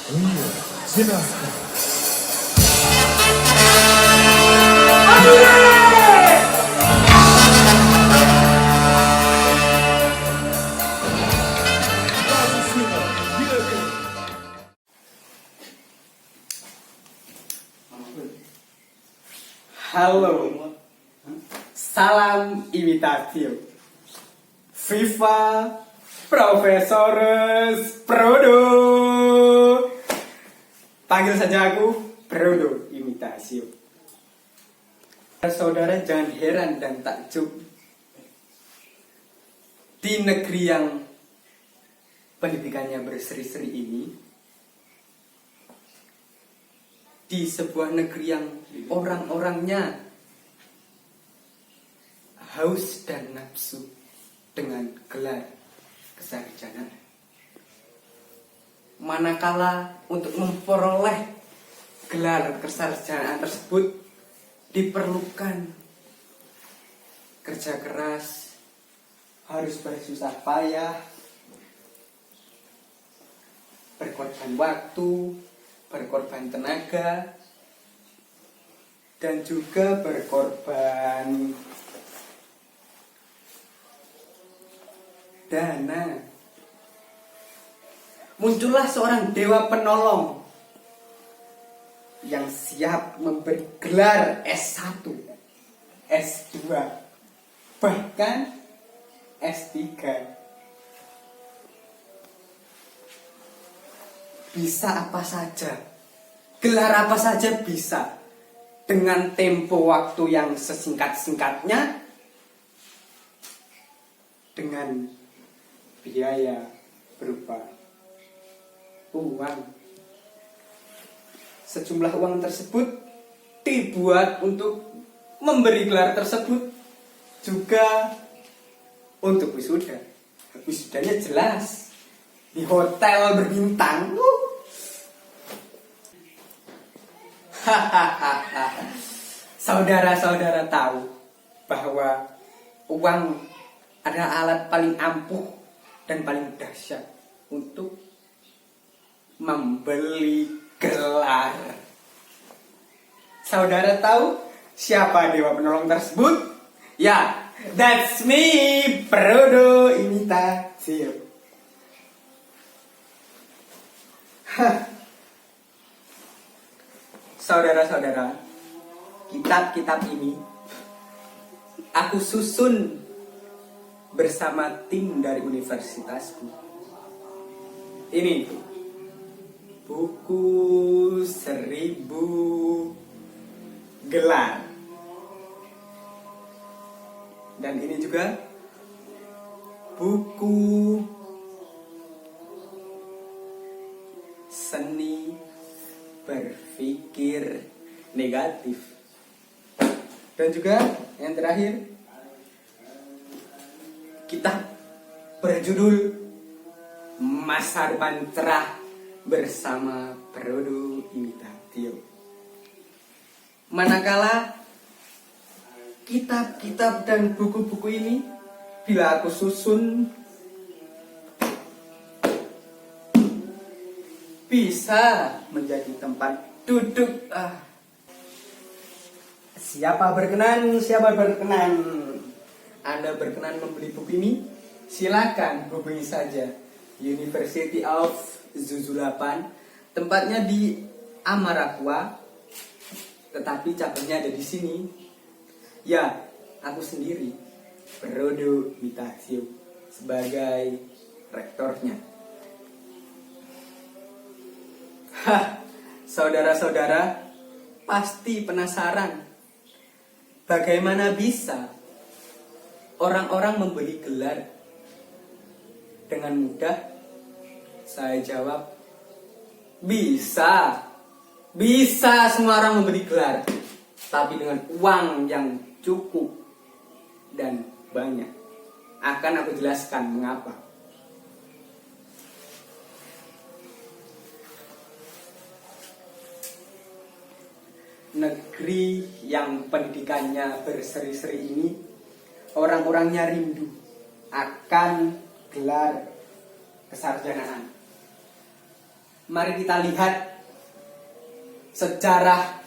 Iya, silahkan. Halo, salam imitasi. Viva Profesores Prodo. Panggil saja aku Prodo imitasi. Saudara jangan heran dan takjub di negeri yang pendidikannya berseri-seri ini, di sebuah negeri yang orang-orangnya haus dan nafsu dengan gelar kesarjanaan. Manakala untuk memperoleh gelar kesarjanaan tersebut diperlukan kerja keras, harus bersusah payah, berkorban waktu, berkorban tenaga, dan juga berkorban dana. Muncullah seorang dewa penolong yang siap memberi gelar S1, S2, bahkan S3. Bisa apa saja, gelar apa saja bisa, dengan tempo waktu yang sesingkat-singkatnya, dengan biaya berupa uang. Sejumlah uang tersebut dibuat untuk memberi gelar tersebut, juga untuk wisuda. Wisudanya jelas di hotel berbintang. Saudara-saudara tahu bahwa uang adalah alat paling ampuh dan paling dahsyat untuk membeli gelar. Saudara tahu siapa dewa penolong tersebut? Ya, that's me, Prodo imitasi. Saudara-saudara, kitab-kitab ini aku susun bersama tim dari universitasku. Ini buku 1000 gelar. Dan ini juga buku seni berpikir negatif. Dan juga yang terakhir, kitab berjudul Masa Depan Cerah bersama Prodo Imitatio. Manakala kitab-kitab dan buku-buku ini bila aku susun bisa menjadi tempat duduk. Siapa berkenan, siapa berkenan. Anda berkenan membeli buku ini? Silakan hubungi saja University of Zuzulapan. Tempatnya di Amarakwa, tetapi cabangnya ada di sini. Ya, aku sendiri, Prodo Imitasi, sebagai rektornya. Saudara-saudara pasti penasaran bagaimana bisa orang-orang membeli gelar dengan mudah. Saya jawab, bisa semua orang membeli gelar, tapi dengan uang yang cukup dan banyak. Akan aku jelaskan mengapa. Negeri yang pendidikannya berseri-seri ini, orang-orangnya rindu akan gelar kesarjanaan. mari kita lihat sejarah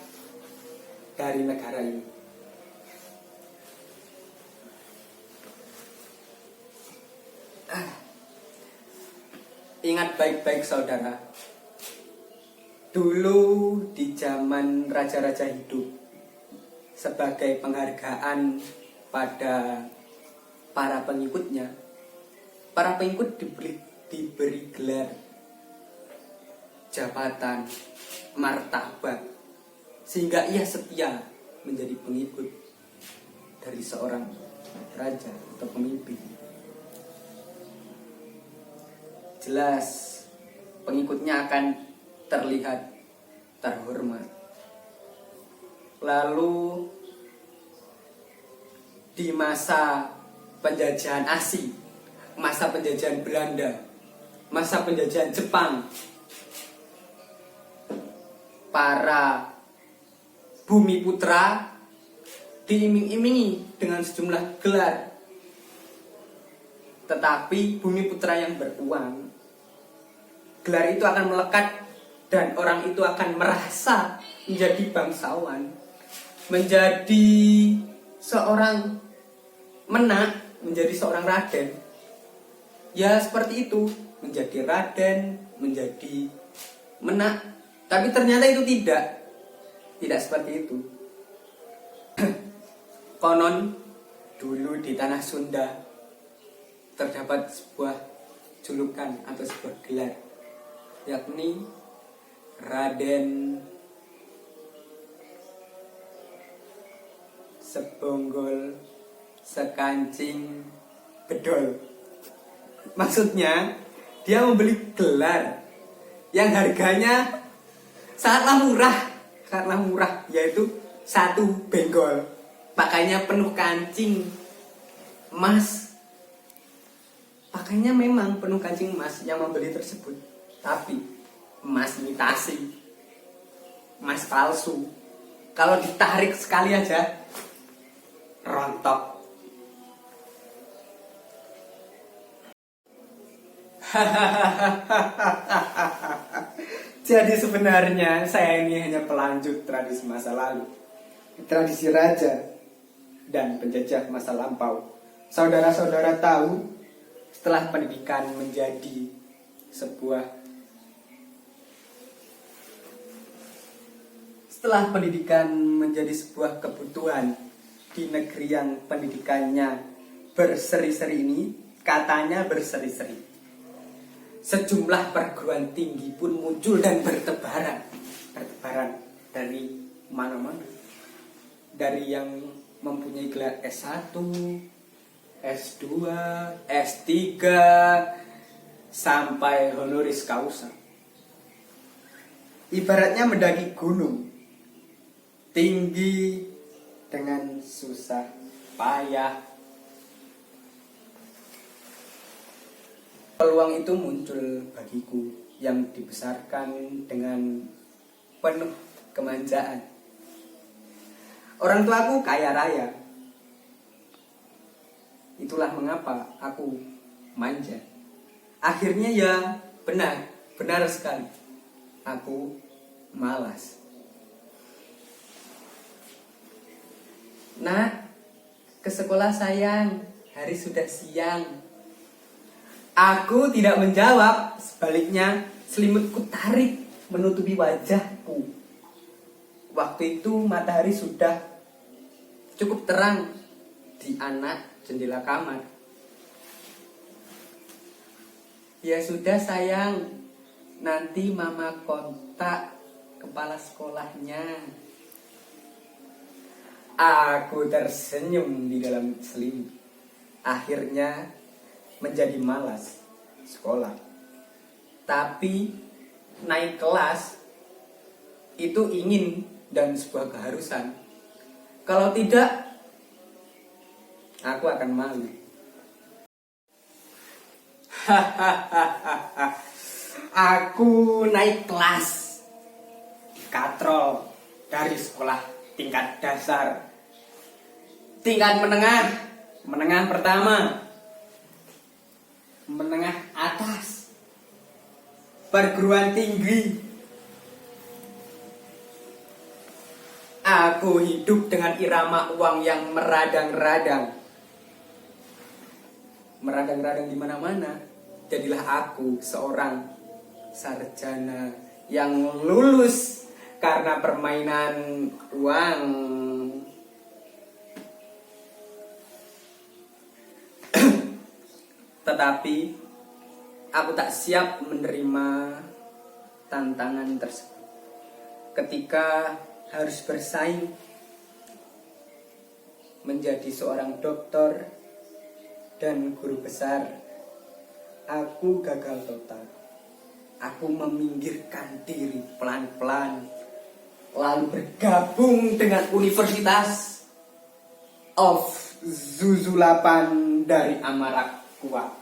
dari negara ini. Ingat baik-baik saudara, dulu di zaman raja-raja hidup, sebagai penghargaan pada para pengikutnya, para pengikut diberi gelar jabatan, martabat, sehingga ia setia menjadi pengikut dari seorang raja atau pemimpin. Jelas pengikutnya akan terlihat terhormat. Lalu di masa penjajahan asing, masa penjajahan Belanda, masa penjajahan Jepang, para bumi putra diiming-imingi dengan sejumlah gelar. Tetapi bumi putra yang beruang, gelar itu akan melekat dan orang itu akan merasa menjadi bangsawan, menjadi seorang menak, menjadi seorang raden. Ya seperti itu, menjadi raden, menjadi menak. Tapi ternyata itu tidak seperti itu. Konon dulu di tanah Sunda terdapat sebuah julukan atau sebuah gelar, yakni Raden Sebonggol Sekancing Bedol. Maksudnya dia membeli gelar yang harganya sangatlah murah, yaitu 1 benggol. Pakainya penuh kancing emas. Pakainya memang penuh kancing emas yang membeli tersebut, tapi emas imitasi, emas palsu. Kalau ditarik sekali aja rontok. Jadi sebenarnya saya ini hanya pelanjut tradisi masa lalu, tradisi raja dan penjajah masa lampau. Saudara-saudara tahu, setelah pendidikan menjadi sebuah kebutuhan di negeri yang pendidikannya berseri-seri ini, katanya berseri-seri, sejumlah perguruan tinggi pun muncul dan bertebaran dari mana-mana, dari yang mempunyai gelar S1, S2, S3, sampai honoris causa. Ibaratnya mendaki gunung, tinggi dengan susah payah. Peluang itu muncul bagiku yang dibesarkan dengan penuh kemanjaan. Orang tuaku kaya raya. Itulah mengapa aku manja. Akhirnya ya benar sekali. Aku malas. Nak, ke sekolah sayang, hari sudah siang. Aku tidak menjawab, sebaliknya selimutku tarik menutupi wajahku. Waktu itu matahari sudah cukup terang di anak jendela kamar. Ya sudah sayang, nanti mama kontak kepala sekolahnya. Aku tersenyum di dalam selimut. Akhirnya menjadi malas sekolah. Tapi naik kelas itu ingin dan sebuah keharusan. Kalau tidak, aku akan malu. Aku naik kelas katrol dari sekolah tingkat dasar, tingkat menengah pertama, menengah atas, perguruan tinggi. Aku hidup dengan irama uang yang meradang-radang. Meradang-radang di mana-mana. Jadilah aku seorang sarjana yang lulus karena permainan uang. Tetapi aku tak siap menerima tantangan tersebut. Ketika harus bersaing menjadi seorang dokter dan guru besar, aku gagal total. Aku meminggirkan diri pelan-pelan, lalu bergabung dengan Universitas of Zuzulapan dari Amarak Kuat.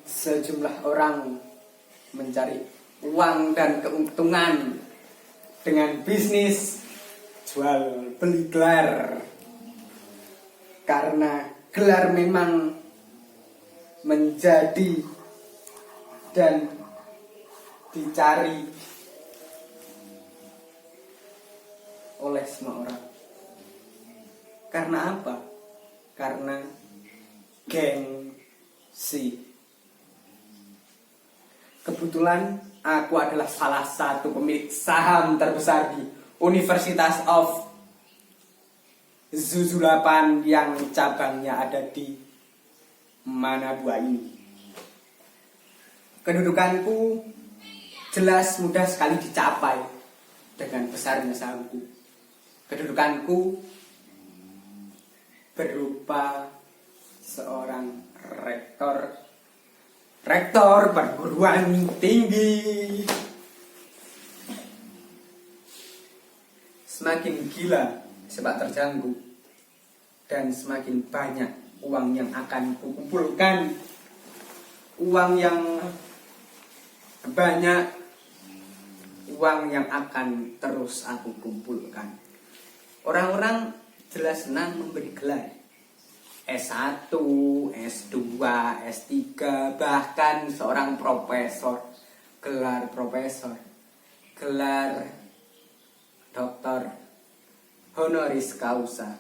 Sejumlah orang mencari uang dan keuntungan dengan bisnis jual beli gelar, karena gelar memang menjadi dan dicari oleh semua orang. Karena apa? Karena gengsi. Kebetulan aku adalah salah satu pemilik saham terbesar di Universitas of Zuzulapan yang cabangnya ada di Manabua ini. Kedudukanku jelas mudah sekali dicapai dengan besarnya sahamku. Kedudukanku berupa seorang rektor perguruan tinggi. Semakin gila sepak terjangku dan semakin banyak uang yang akan kukumpulkan. Uang yang banyak, uang yang akan terus aku kumpulkan. Orang-orang jelas senang memberi gelar S1, S2, S3, bahkan seorang profesor, gelar profesor, gelar doktor honoris causa.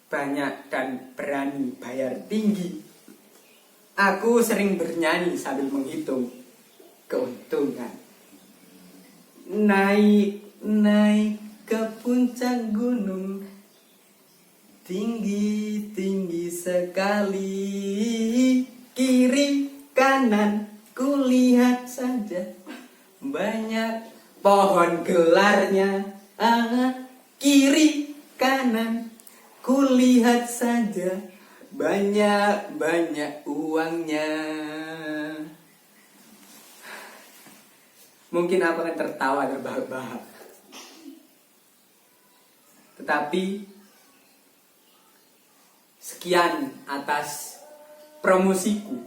Banyak dan berani bayar tinggi. Aku sering bernyanyi sambil menghitung keuntungan. Naik ke puncak gunung, tinggi sekali, kiri kanan kulihat saja, banyak pohon gelarnya. Kiri kanan kulihat saja, banyak uangnya. Mungkin aku akan tertawa terbahak-bahak, tetapi sekian atas promosiku.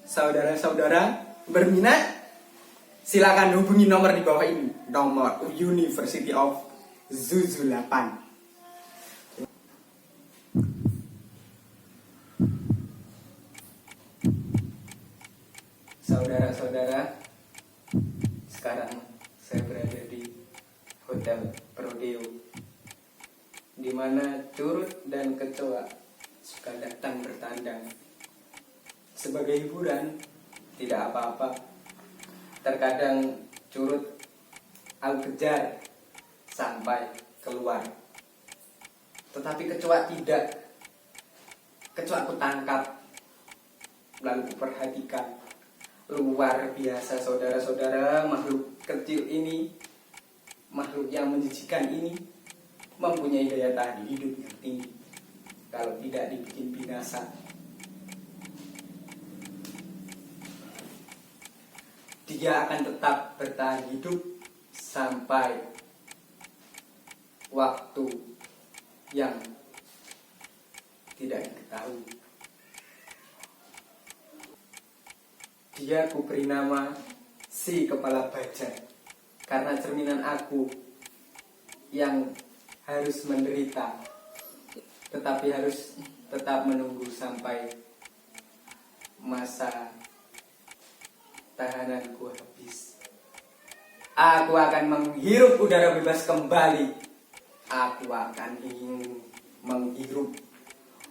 Saudara-saudara berminat, silakan hubungi nomor di bawah ini, nomor University of Zuzulapan. Saudara-saudara, sekarang saya berada di Hotel Prodeo, di mana Curut dan Kecoa suka datang bertandang. Sebagai hiburan, tidak apa-apa. Terkadang Curut aku kejar sampai keluar, tetapi Kecoa tidak. Kecoa aku tangkap, lalu kuperhatikan. Luar biasa saudara-saudara, makhluk kecil ini, makhluk yang menjijikan ini mempunyai daya tahan hidup yang tinggi. Kalau tidak dibikin binasa, dia akan tetap bertahan hidup sampai waktu yang tidak diketahui. Dia aku beri nama si kepala baja, karena cerminan aku yang harus menderita, tetapi harus tetap menunggu sampai masa tahananku habis. Aku akan menghirup udara bebas kembali. Aku akan ingin menghirup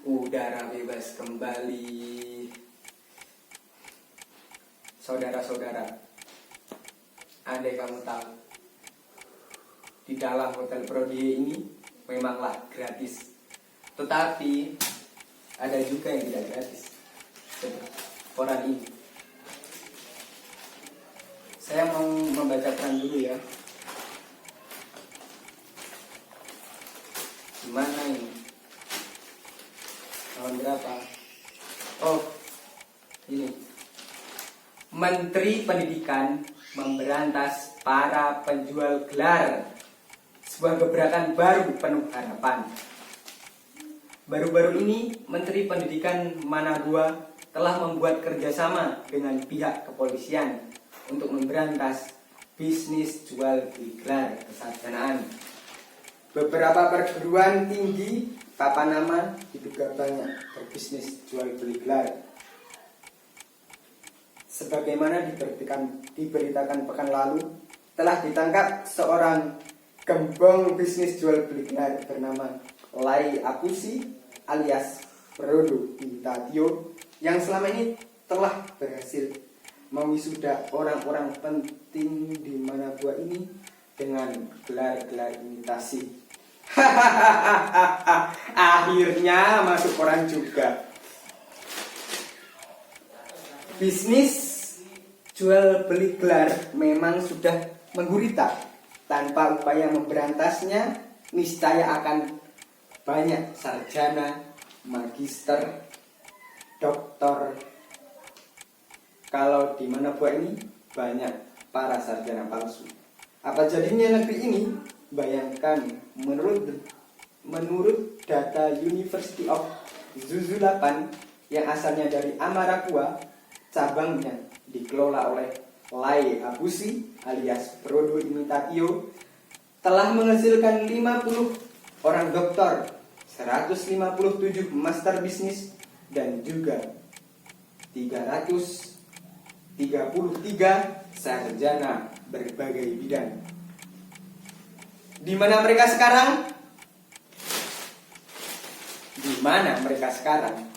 udara bebas kembali. Saudara-saudara, andai kamu tahu, di dalam Hotel Prodie ini memanglah gratis, tetapi ada juga yang tidak gratis. Koran ini saya mau membacakan dulu ya. Gimana ini? Tahun berapa? Oh, ini. Menteri Pendidikan memberantas para penjual gelar. Sebuah gebrakan baru penuh harapan. Baru-baru ini Menteri Pendidikan Managua telah membuat kerjasama dengan pihak kepolisian untuk memberantas bisnis jual beli gelar kesarjanaan. Beberapa perguruan tinggi papan nama diduga banyak berbisnis jual beli gelar. Sebagaimana diberitakan pekan lalu, telah ditangkap seorang gembong bisnis jual beli gelar bernama Lai Apusi alias Prodo Intatio yang selama ini telah berhasil mewisuda orang-orang penting di Managua ini dengan gelar-gelar imitasi. Akhirnya masuk koran juga. Bisnis jual beli gelar memang sudah menggurita. Tanpa upaya memberantasnya, niscaya akan banyak sarjana, magister, doktor. Kalau di Managua ini banyak para sarjana palsu. Apa jadinya negeri ini? Bayangkan, menurut data University of Zuzulapan yang asalnya dari Amarapua, cabangnya dikelola oleh Lai Abusi alias Prodo Imitatio, telah menghasilkan 50 orang doktor, 157 master bisnis, dan juga 333 sarjana berbagai bidang. Di mana mereka sekarang? Di mana mereka sekarang?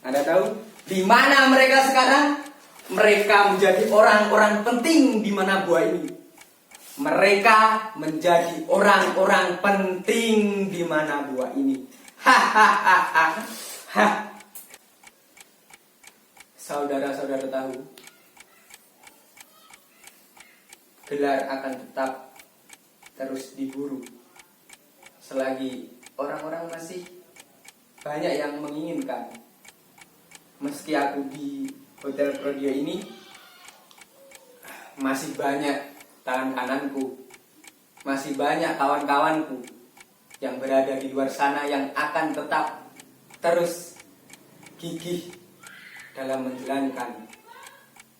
Anda tahu? Di mana mereka sekarang? Mereka menjadi orang-orang penting di Managua ini. Mereka menjadi orang-orang penting di Managua ini. Hahaha. Saudara-saudara tahu, gelar akan tetap terus diburu selagi orang-orang masih banyak yang menginginkan. Meski aku di Hotel Prodie ini masih banyak tangan kananku, masih banyak kawan-kawanku yang berada di luar sana yang akan tetap terus gigih dalam menjalankan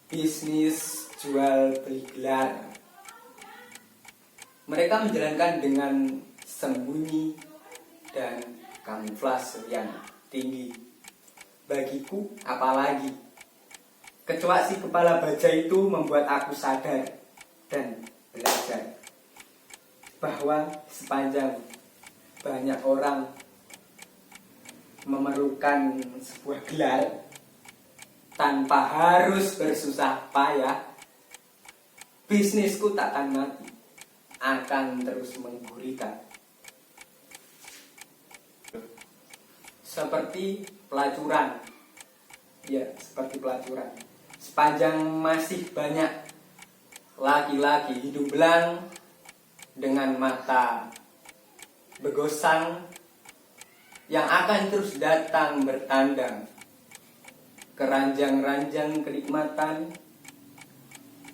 bisnis jual beli gelar. Mereka menjalankan dengan sembunyi dan kamuflase yang tinggi. Bagiku apalagi, kecoak si kepala baja itu membuat aku sadar dan belajar bahwa sepanjang banyak orang memerlukan sebuah gelar tanpa harus bersusah payah, bisnisku takkan mati, akan terus menggurita. Seperti pelacuran. Ya, seperti pelacuran. Sepanjang masih banyak laki-laki hidung belang dengan mata begosang yang akan terus datang bertandang ke ranjang-ranjang kenikmatan,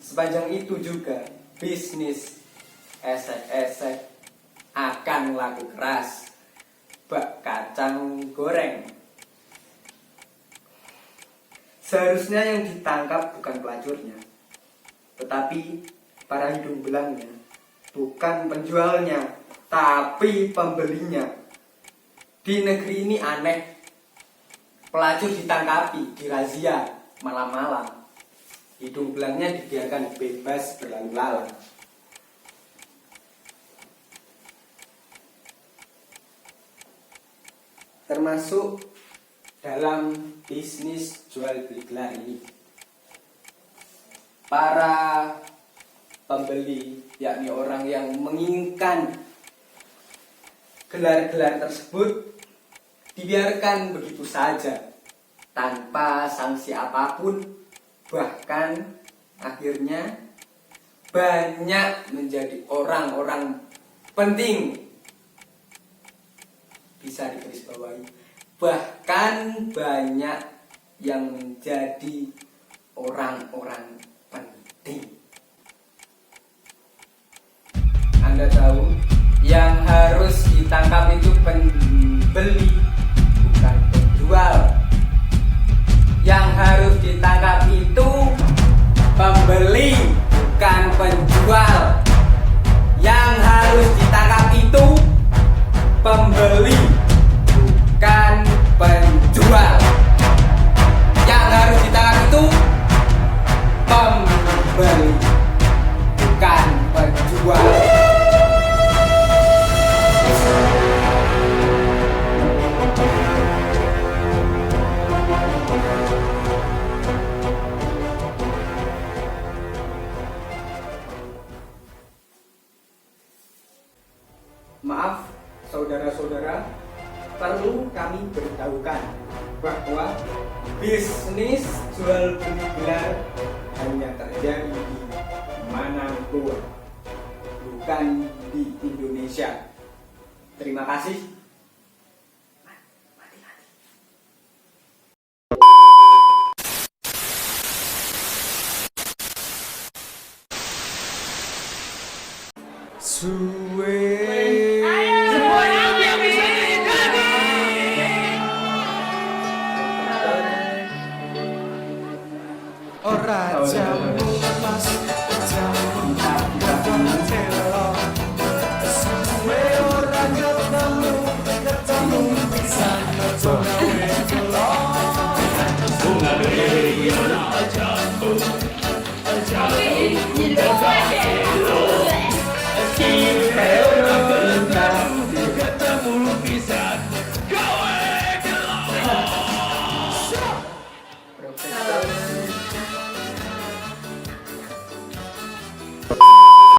sepanjang itu juga bisnis esek-esek akan laku keras. Bak kacang goreng. Seharusnya yang ditangkap bukan pelacurnya, tetapi para hidung belangnya. Bukan penjualnya, tapi pembelinya. Di negeri ini aneh, pelacur ditangkapi, dirazia malam-malam. Hidung belangnya dibiarkan bebas berlalu lalang. Termasuk dalam bisnis jual beli gelar ini. Para pembeli, yakni orang yang menginginkan gelar-gelar tersebut, dibiarkan begitu saja tanpa sanksi apapun, bahkan akhirnya banyak menjadi orang-orang penting, bisa digarisbawahi, bahkan banyak yang menjadi orang-orang penting. Anda tahu, yang harus ditangkap itu pembeli, bukan penjual. Yang harus ditangkap itu pembeli, bukan penjual. Yang harus ditangkap itu pembeli, bukan penjual. Yang harus ditangkap itu pembeli, bukan penjual. Maaf, saudara-saudara, perlu kami beritahukan bahwa bisnis jual beli gelar hanya terjadi di manapun, bukan di Indonesia. Terima kasih. Ora jamu pas jamu ketemu telo suwe ora ketemu bisa ngecowe telo bunga